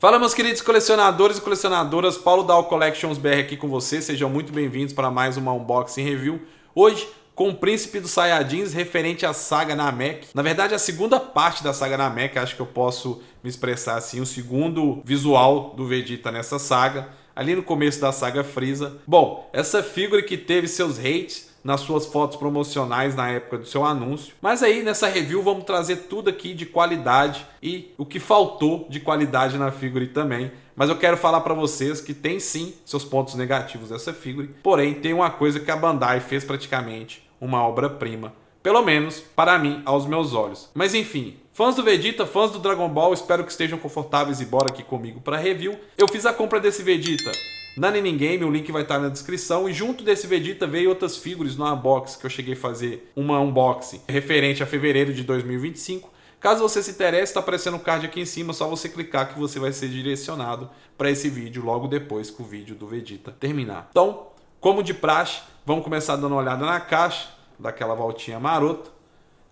Fala, meus queridos colecionadores e colecionadoras, Paulo da All Collections BR aqui com vocês. Sejam muito bem-vindos para mais uma unboxing review. Hoje, com o Príncipe dos Saiyajins, referente à saga Namek. Na verdade, a segunda parte da saga Namek, acho que eu posso me expressar assim, o segundo visual do Vegeta nessa saga, ali no começo da saga Frieza. Bom, essa figura que teve seus hates nas suas fotos promocionais na época do seu anúncio. Mas aí nessa review vamos trazer tudo aqui de qualidade e o que faltou de qualidade na figure também. Mas eu quero falar para vocês que tem sim seus pontos negativos dessa figure, porém tem uma coisa que a Bandai fez praticamente uma obra-prima, pelo menos para mim, aos meus olhos. Mas enfim, fãs do Vegeta, fãs do Dragon Ball, espero que estejam confortáveis e bora aqui comigo para review. Eu fiz a compra desse Vegeta na Ninin Game, o link vai estar na descrição, e junto desse Vegeta veio outras figuras no unboxing que eu cheguei a fazer uma unboxing referente a fevereiro de 2025. Caso você se interesse, está aparecendo o card aqui em cima, só você clicar que você vai ser direcionado para esse vídeo logo depois que o vídeo do Vegeta terminar. Então, como de praxe, vamos começar dando uma olhada na caixa, daquela voltinha marota.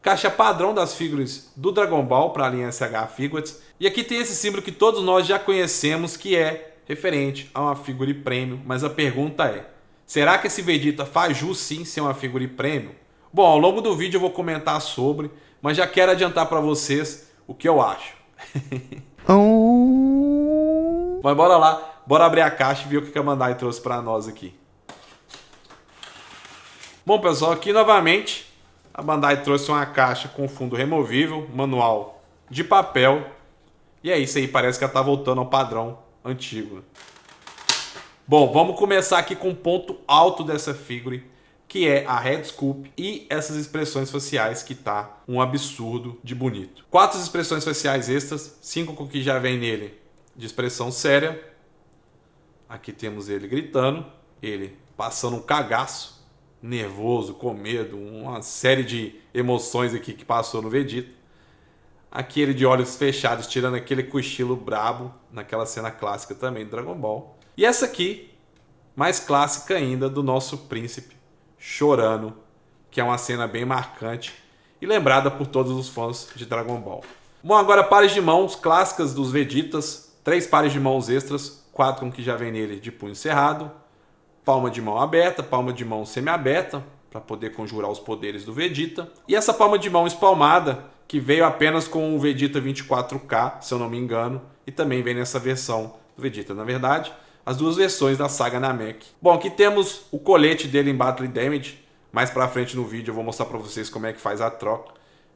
Caixa padrão das figuras do Dragon Ball para a linha SH Figures. E aqui tem esse símbolo que todos nós já conhecemos, que é referente a uma figure premium, mas a pergunta é: será que esse Vegeta faz jus sim ser uma figure premium? Bom, ao longo do vídeo eu vou comentar sobre, mas já quero adiantar para vocês o que eu acho. Mas bora lá, bora abrir a caixa e ver o que a Bandai trouxe para nós aqui. Bom, pessoal, aqui novamente a Bandai trouxe uma caixa com fundo removível, manual de papel, e é isso aí, parece que ela tá voltando ao padrão antigo. Bom, vamos começar aqui com o ponto alto dessa figure, que é a head sculpt e essas expressões faciais que tá um absurdo de bonito. 4 expressões faciais extras, 5 com que já vem nele de expressão séria. Aqui temos ele gritando, ele passando um cagaço, nervoso, com medo, uma série de emoções aqui que passou no Vegeta. Aqui ele de olhos fechados, tirando aquele cochilo brabo, naquela cena clássica também do Dragon Ball. E essa aqui, mais clássica ainda, do nosso príncipe chorando, que é uma cena bem marcante e lembrada por todos os fãs de Dragon Ball. Bom, agora pares de mãos clássicas dos Vegetas, 3 pares de mãos extras, 4 com que já vem nele de punho cerrado, palma de mão aberta, palma de mão semi-aberta, para poder conjurar os poderes do Vegeta. E essa palma de mão espalmada, que veio apenas com o Vegeta 24K, se eu não me engano, e também vem nessa versão do Vegeta. Na verdade, as duas versões da saga Namek. Bom, aqui temos o colete dele em Battle Damage. Mais pra frente no vídeo eu vou mostrar pra vocês como é que faz a troca.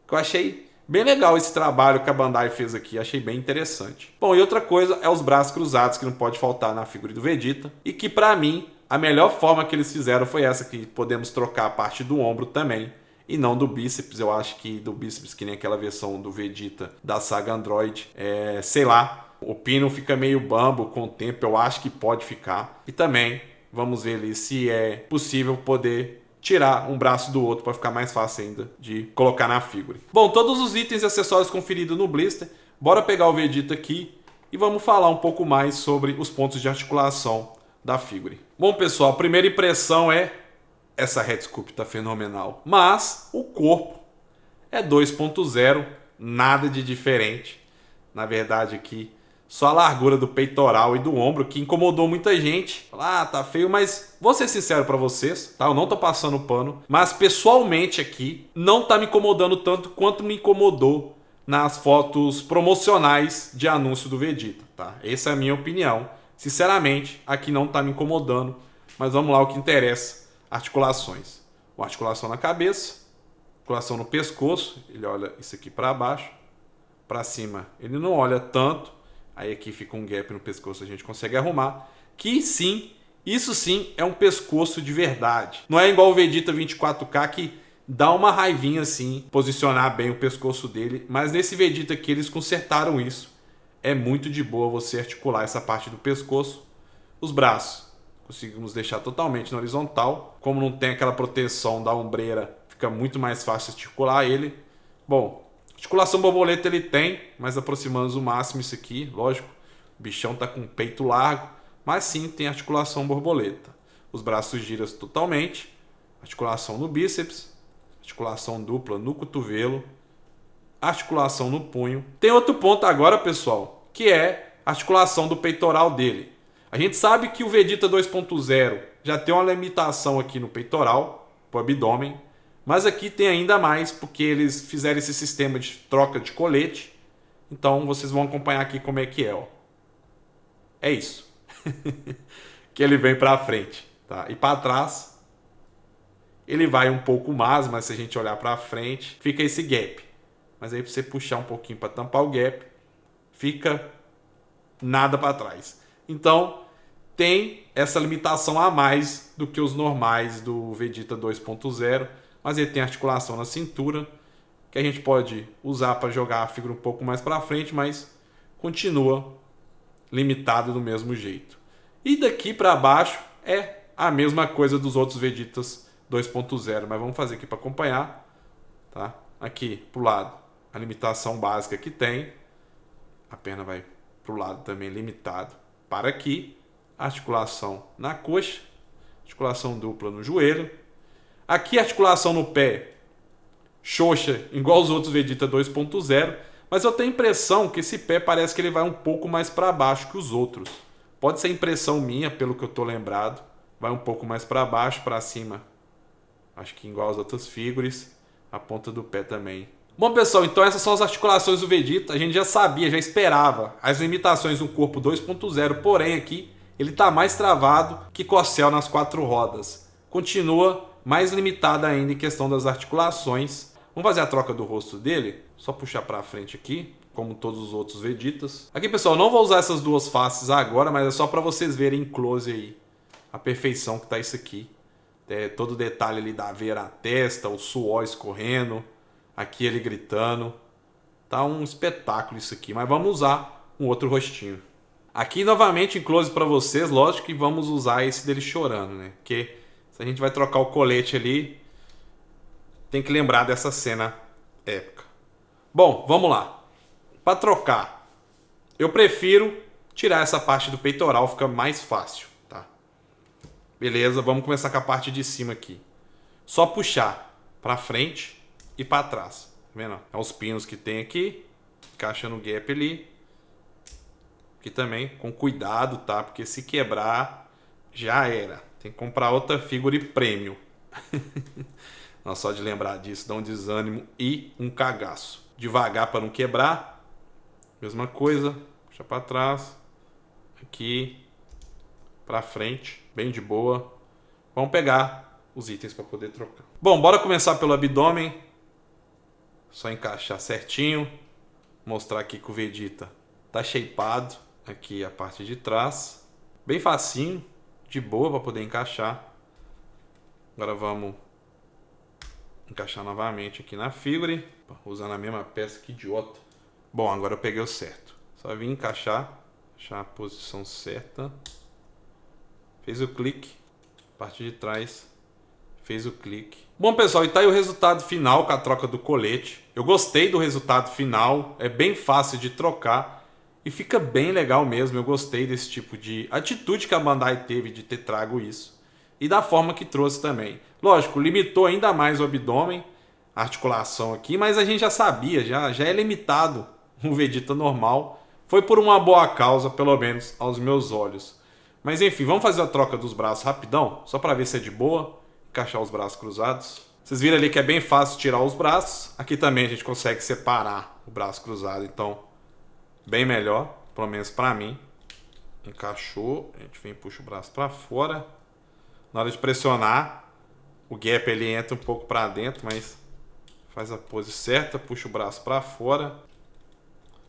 Que eu achei bem legal esse trabalho que a Bandai fez aqui, achei bem interessante. Bom, e outra coisa é os braços cruzados, que não pode faltar na figura do Vegeta. E que pra mim, a melhor forma que eles fizeram foi essa, que podemos trocar a parte do ombro também, e não do bíceps. Eu acho que do bíceps, que nem aquela versão do Vegeta da saga Android, sei lá, o pino fica meio bambo com o tempo, eu acho que pode ficar. E também vamos ver ali se é possível poder tirar um braço do outro para ficar mais fácil ainda de colocar na figura. Bom, todos os itens e acessórios conferidos no blister. Bora pegar o Vegeta aqui e vamos falar um pouco mais sobre os pontos de articulação da figure. Bom, pessoal, a primeira impressão é: essa head sculpt tá fenomenal, mas o corpo é 2.0, nada de diferente. Na verdade aqui, só a largura do peitoral e do ombro que incomodou muita gente. Ah, tá feio, mas vou ser sincero pra vocês, tá? Eu não tô passando pano, mas pessoalmente aqui não tá me incomodando tanto quanto me incomodou nas fotos promocionais de anúncio do Vegeta, tá? Essa é a minha opinião. Sinceramente, aqui não tá me incomodando, mas vamos lá, o que interessa: articulações. Uma articulação na cabeça, articulação no pescoço, ele olha isso aqui para baixo, para cima ele não olha tanto, aí aqui fica um gap no pescoço, a gente consegue arrumar, que sim, isso sim é um pescoço de verdade. Não é igual o Vegeta 24K que dá uma raivinha assim, posicionar bem o pescoço dele, mas nesse Vegeta aqui eles consertaram isso. É muito de boa você articular essa parte do pescoço. Os braços conseguimos deixar totalmente na horizontal. Como não tem aquela proteção da ombreira, fica muito mais fácil articular ele. Bom, articulação borboleta ele tem, mas aproximando o máximo isso aqui, lógico. O bichão tá com o peito largo, mas sim tem articulação borboleta. Os braços giram totalmente. Articulação no bíceps, articulação dupla no cotovelo, articulação no punho. Tem outro ponto agora, pessoal, que é a articulação do peitoral dele. A gente sabe que o Vegeta 2.0 já tem uma limitação aqui no peitoral, pro abdômen, mas aqui tem ainda mais porque eles fizeram esse sistema de troca de colete. Então vocês vão acompanhar aqui como é que é, ó. É isso. Que ele vem para frente, tá? E para trás ele vai um pouco mais, mas se a gente olhar para frente, fica esse gap. Mas aí para você puxar um pouquinho para tampar o gap, fica nada para trás. Então, tem essa limitação a mais do que os normais do Vegeta 2.0, mas ele tem articulação na cintura, que a gente pode usar para jogar a figura um pouco mais para frente, mas continua limitado do mesmo jeito. E daqui para baixo é a mesma coisa dos outros Vegetas 2.0, mas vamos fazer aqui para acompanhar, tá? Aqui pro lado, a limitação básica que tem, a perna vai pro lado também limitado para aqui, articulação na coxa, articulação dupla no joelho, aqui articulação no pé, xoxa, igual os outros Vegeta 2.0, mas eu tenho a impressão que esse pé parece que ele vai um pouco mais para baixo que os outros. Pode ser impressão minha, pelo que eu tô lembrado. Vai um pouco mais para baixo, para cima. Acho que igual as outras figuras. A ponta do pé também. Bom, pessoal, então essas são as articulações do Vegeta. A gente já sabia, já esperava as limitações do corpo 2.0. Porém, aqui ele tá mais travado que Corcel nas 4 rodas. Continua mais limitado ainda em questão das articulações. Vamos fazer a troca do rosto dele. Só puxar para frente aqui, como todos os outros Vegetas. Aqui, pessoal, não vou usar essas duas faces agora, mas é só para vocês verem em close aí a perfeição que tá isso aqui. Todo o detalhe ali da veia na testa, o suor escorrendo, aqui ele gritando. Tá um espetáculo isso aqui, mas vamos usar um outro rostinho. Aqui novamente em close para vocês, lógico que vamos usar esse dele chorando, né? Porque se a gente vai trocar o colete ali, tem que lembrar dessa cena épica. Bom, vamos lá. Para trocar, eu prefiro tirar essa parte do peitoral, fica mais fácil, tá? Beleza, vamos começar com a parte de cima aqui. Só puxar para frente e para trás. Tá vendo? É os pinos que tem aqui, encaixa no gap ali. Aqui também, com cuidado, tá? Porque se quebrar, já era. Tem que comprar outra figura e prêmio. Não, só de lembrar disso dá um desânimo e um cagaço. Devagar para não quebrar. Mesma coisa. Puxa para trás. Aqui. Para frente. Bem de boa. Vamos pegar os itens para poder trocar. Bom, bora começar pelo abdômen. Só encaixar certinho. Mostrar aqui que o Vegeta tá shapeado. Aqui a parte de trás. Bem facinho. De boa para poder encaixar. Agora vamos encaixar novamente aqui na figura, usando a mesma peça, que idiota. Bom, agora eu peguei o certo. Só vim encaixar, achar a posição certa. Fez o clique, parte de trás, fez o clique. Bom, pessoal, e tá aí o resultado final com a troca do colete. Eu gostei do resultado final, é bem fácil de trocar e fica bem legal mesmo. Eu gostei desse tipo de atitude que a Bandai teve de ter trago isso. E da forma que trouxe também. Lógico, limitou ainda mais o abdômen, a articulação aqui, mas a gente já sabia, já é limitado o Vegeta normal. Foi por uma boa causa, pelo menos aos meus olhos. Mas enfim, vamos fazer a troca dos braços rapidão, só para ver se é de boa. Encaixar os braços cruzados. Vocês viram ali que é bem fácil tirar os braços. Aqui também a gente consegue separar o braço cruzado, então bem melhor, pelo menos para mim. Encaixou, a gente vem e puxa o braço para fora. Na hora de pressionar, o gap ele entra um pouco para dentro, mas faz a pose certa, puxa o braço para fora.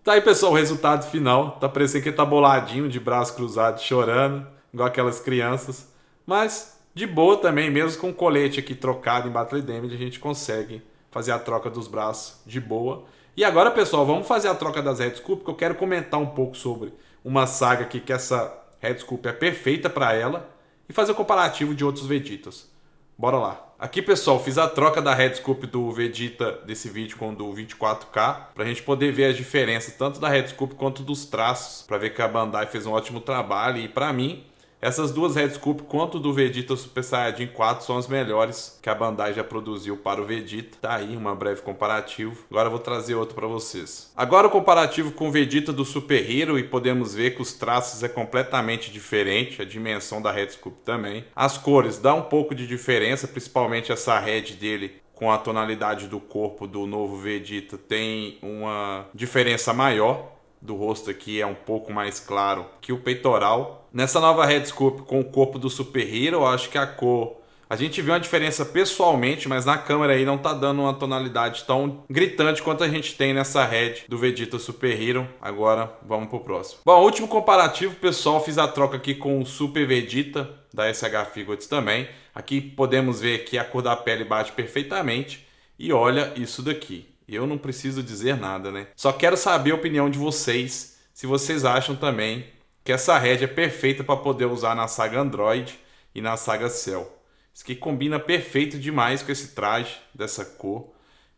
Tá aí, pessoal, o resultado final. Tá parecendo que ele tá boladinho, de braço cruzado, chorando, igual aquelas crianças. Mas de boa também, mesmo com o colete aqui trocado em Battle Damage, a gente consegue fazer a troca dos braços de boa. E agora, pessoal, vamos fazer a troca das Red Sculpt, que eu quero comentar um pouco sobre uma saga aqui que essa Red Sculpt é perfeita para ela. E fazer o comparativo de outros Vegetas. Bora lá. Aqui, pessoal, fiz a troca da Red Sculpt do Vegeta desse vídeo com o do 24K. Pra gente poder ver as diferenças, tanto da Red Sculpt quanto dos traços. Pra ver que a Bandai fez um ótimo trabalho. E pra mim, Essas duas Red Scoop, quanto do Vegeta Super Saiyajin 4, são as melhores que a Bandai já produziu para o Vegeta. Tá aí uma breve comparativo. Agora eu vou trazer outro para vocês. Agora o comparativo com o Vegeta do Super Hero, e podemos ver que os traços é completamente diferente, a dimensão da Red Scoop também. As cores dá um pouco de diferença, principalmente essa Red dele com a tonalidade do corpo do novo Vegeta tem uma diferença maior. Do rosto aqui é um pouco mais claro que o peitoral. Nessa nova Red Scoop com o corpo do Super Hero, eu acho que a cor... A gente viu uma diferença pessoalmente, mas na câmera aí não tá dando uma tonalidade tão gritante quanto a gente tem nessa Red do Vegeta Super Hero. Agora vamos pro próximo. Bom, último comparativo, pessoal, fiz a troca aqui com o Super Vegeta da SH Figures também. Aqui podemos ver que a cor da pele bate perfeitamente. E olha isso daqui. Eu não preciso dizer nada, né? Só quero saber a opinião de vocês, se vocês acham também que essa Red é perfeita para poder usar na saga Android e na saga Cell. Isso aqui combina perfeito demais com esse traje dessa cor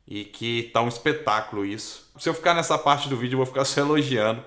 e que tá um espetáculo isso. Se eu ficar nessa parte do vídeo eu vou ficar só elogiando,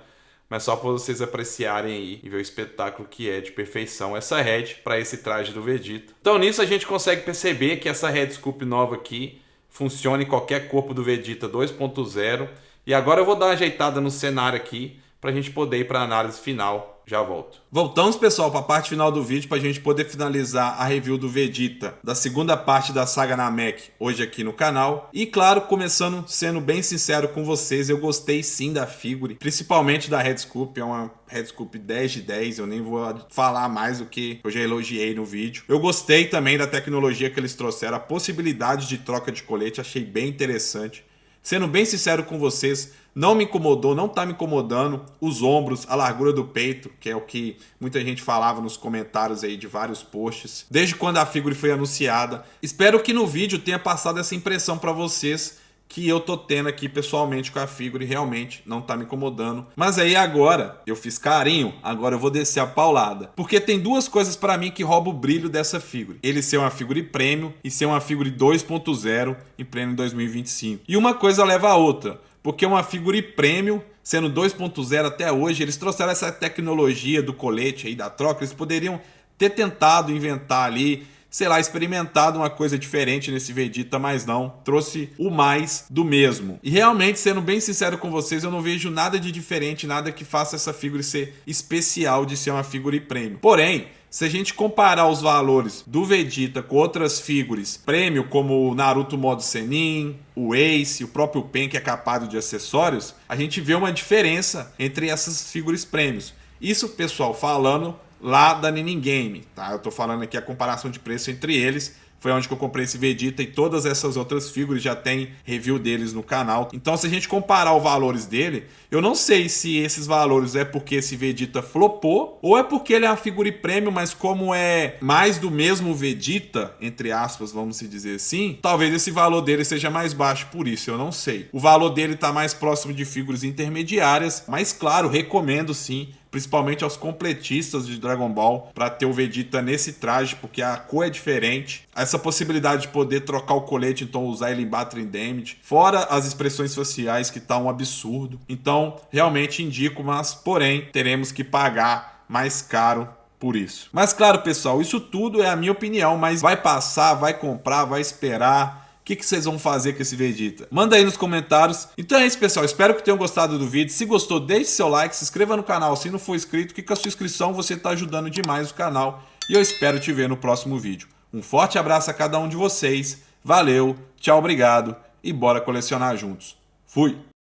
mas só para vocês apreciarem aí e ver o espetáculo que é de perfeição essa Red para esse traje do Vegeta. Então nisso a gente consegue perceber que essa Red Scoop nova aqui funciona em qualquer corpo do Vegeta 2.0. E agora eu vou dar uma ajeitada no cenário aqui para a gente poder ir para a análise final. Já volto. Voltamos, pessoal, para a parte final do vídeo para a gente poder finalizar a review do Vegeta da segunda parte da saga Namek hoje aqui no canal. E claro, começando sendo bem sincero com vocês, eu gostei sim da figure, principalmente da Red Scoop. É uma Red Scoop 10 de 10, eu nem vou falar mais do que eu já elogiei no vídeo. Eu gostei também da tecnologia que eles trouxeram, a possibilidade de troca de colete, achei bem interessante. Sendo bem sincero com vocês, não me incomodou, não tá me incomodando os ombros, a largura do peito, que é o que muita gente falava nos comentários aí de vários posts, desde quando a figure foi anunciada. Espero que no vídeo tenha passado essa impressão para vocês que eu tô tendo aqui pessoalmente com a figure, realmente não tá me incomodando. Mas aí agora, eu fiz carinho, agora eu vou descer a paulada. Porque tem duas coisas pra mim que roubam o brilho dessa figure. Ele ser uma figure premium e ser uma figure 2.0 em pleno 2025. E uma coisa leva a outra, porque uma figure premium, sendo 2.0 até hoje, eles trouxeram essa tecnologia do colete aí, da troca, eles poderiam ter tentado inventar ali, sei lá, experimentado uma coisa diferente nesse Vegeta, mas não. Trouxe o mais do mesmo. E realmente, sendo bem sincero com vocês, eu não vejo nada de diferente, nada que faça essa figure ser especial de ser uma figure premium. Porém, se a gente comparar os valores do Vegeta com outras figures premium, como o Naruto modo Senin, o Ace, o próprio Pen, que é capado de acessórios, a gente vê uma diferença entre essas figuras premiums. Isso, pessoal, falando lá da Ninin Game, tá? Eu tô falando aqui a comparação de preço entre eles. Foi onde que eu comprei esse Vegeta e todas essas outras figuras, já tem review deles no canal. Então, se a gente comparar os valores dele, eu não sei se esses valores é porque esse Vegeta flopou ou é porque ele é uma figura premium, mas como é mais do mesmo Vegeta, entre aspas, vamos se dizer assim, talvez esse valor dele seja mais baixo por isso, eu não sei. O valor dele tá mais próximo de figuras intermediárias, mas claro, recomendo sim, principalmente aos completistas de Dragon Ball, para ter o Vegeta nesse traje, porque a cor é diferente. Essa possibilidade de poder trocar o colete, então usar ele em Battering Damage, fora as expressões faciais que tá um absurdo. Então, realmente indico, mas porém, teremos que pagar mais caro por isso. Mas claro, pessoal, isso tudo é a minha opinião, mas vai passar, vai comprar, vai esperar. O que vocês vão fazer com esse Vegeta? Manda aí nos comentários. Então é isso, pessoal. Espero que tenham gostado do vídeo. Se gostou, deixe seu like, se inscreva no canal se não for inscrito, que com a sua inscrição você está ajudando demais o canal. E eu espero te ver no próximo vídeo. Um forte abraço a cada um de vocês. Valeu, tchau, obrigado e bora colecionar juntos. Fui!